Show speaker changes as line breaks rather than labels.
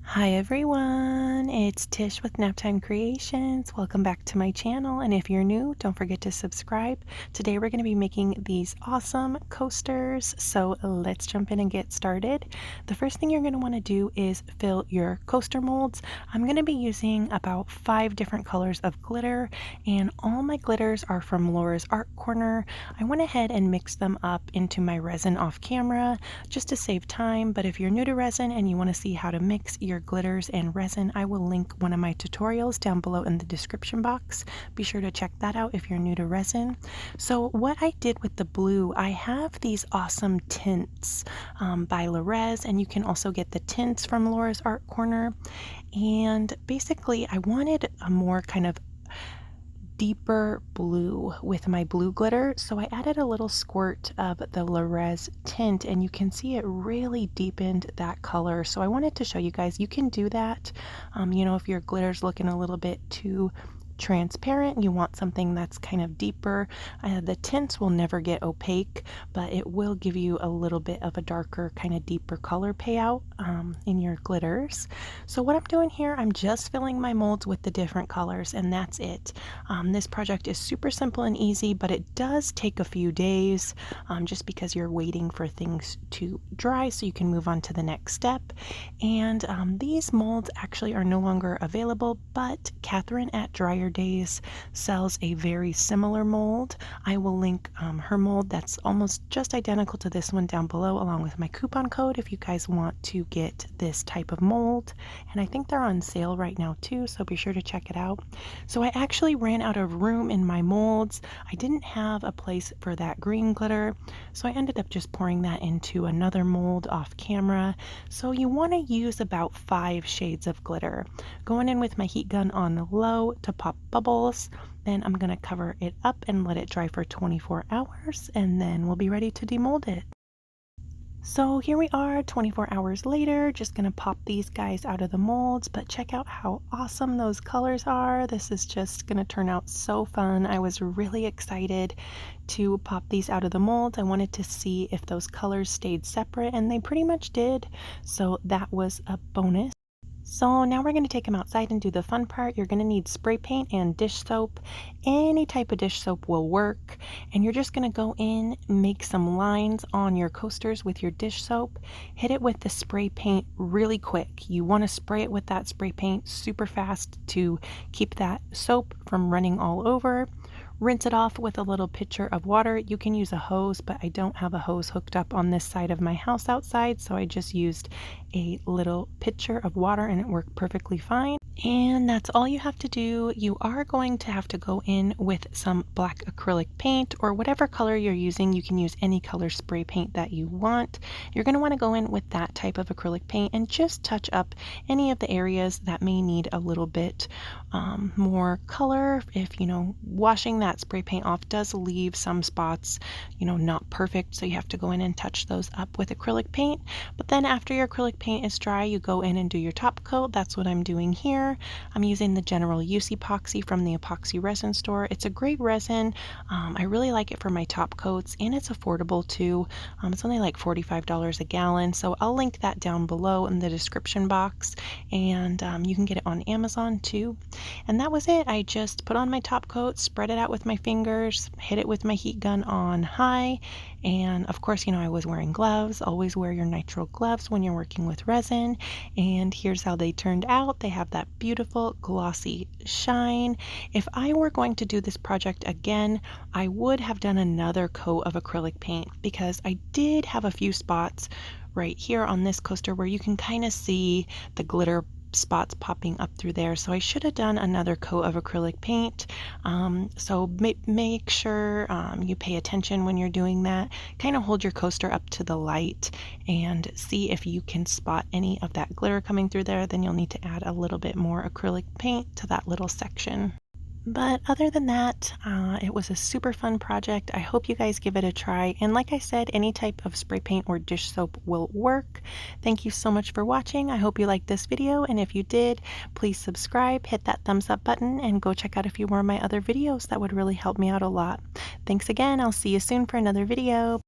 Hi everyone, it's Tish with Naptime Creations. Welcome back to my channel, and if you're new, don't forget to subscribe. Today we're going to be making these awesome coasters, so let's jump in and get started. The first thing you're going to want to do is fill your coaster molds. I'm going to be using about 5 different colors of glitter, and all my glitters are from Laura's Art Corner. I went ahead and mixed them up into my resin off camera just to save time, but if you're new to resin and you want to see how to mix your glitters and resin, I will link one of my tutorials down below in the description box. Be sure to check that out if you're new to resin. So what I did with the blue, I have these awesome tints by Laurez, and you can also get the tints from Laura's Art Corner. And basically I wanted a more kind of deeper blue with my blue glitter, so I added a little squirt of the Laurez tint, and you can see it really deepened that color. So I wanted to show you guys you can do that. If your glitter's looking a little bit too transparent, you want something that's kind of deeper. The tints will never get opaque, but it will give you a little bit of a darker, kind of deeper color payout in your glitters. So what I'm doing here, I'm just filling my molds with the different colors, and that's it. This project is super simple and easy, but it does take a few days just because you're waiting for things to dry so you can move on to the next step. And these molds actually are no longer available, but Catherine at Dryer Days sells a very similar mold. I will link her mold that's almost just identical to this one down below, along with my coupon code if you guys want to get this type of mold. And I think they're on sale right now too, so be sure to check it out. So I actually ran out of room in my molds. I didn't have a place for that green glitter, so I ended up just pouring that into another mold off camera. So you want to use about 5 shades of glitter. Going in with my heat gun on low to pop bubbles. Then I'm going to cover it up and let it dry for 24 hours, and then we'll be ready to demold it. So here we are 24 hours later, just going to pop these guys out of the molds, but check out how awesome those colors are. This is just going to turn out so fun. I was really excited to pop these out of the mold. I wanted to see if those colors stayed separate, and they pretty much did, so that was a bonus. So now we're going to take them outside and do the fun part. You're going to need spray paint and dish soap. Any type of dish soap will work. And you're just going to go in, make some lines on your coasters with your dish soap. Hit it with the spray paint really quick. You want to spray it with that spray paint super fast to keep that soap from running all over. Rinse it off with a little pitcher of water. You can use a hose, but I don't have a hose hooked up on this side of my house outside, so I just used a little pitcher of water and it worked perfectly fine. And that's all you have to do. You are going to have to go in with some black acrylic paint or whatever color you're using. You can use any color spray paint that you want. You're going to want to go in with that type of acrylic paint and just touch up any of the areas that may need a little bit more color. If washing that spray paint off does leave some spots not perfect, so you have to go in and touch those up with acrylic paint. But then after your acrylic paint is dry, you go in and do your top coat. That's what I'm doing here. I'm using the General Use epoxy from the epoxy resin store. It's a great resin. I really like it for my top coats, and it's affordable too. It's only like $45 a gallon, so I'll link that down below in the description box, and you can get it on Amazon too. And that was it. I just put on my top coat, spread it out with my fingers, hit it with my heat gun on high, and of course I was wearing gloves. Always wear your nitrile gloves when you're working with resin. And here's how they turned out. They have that beautiful glossy shine. If I were going to do this project again, I would have done another coat of acrylic paint, because I did have a few spots right here on this coaster where you can kind of see the glitter spots popping up through there, so I should have done another coat of acrylic paint. So make sure you pay attention when you're doing that. Kind of hold your coaster up to the light and see if you can spot any of that glitter coming through there. Then you'll need to add a little bit more acrylic paint to that little section. But other than that, it was a super fun project. I hope you guys give it a try. And like I said, any type of spray paint or dish soap will work. Thank you so much for watching. I hope you liked this video. And if you did, please subscribe, hit that thumbs up button, and go check out a few more of my other videos. That would really help me out a lot. Thanks again. I'll see you soon for another video.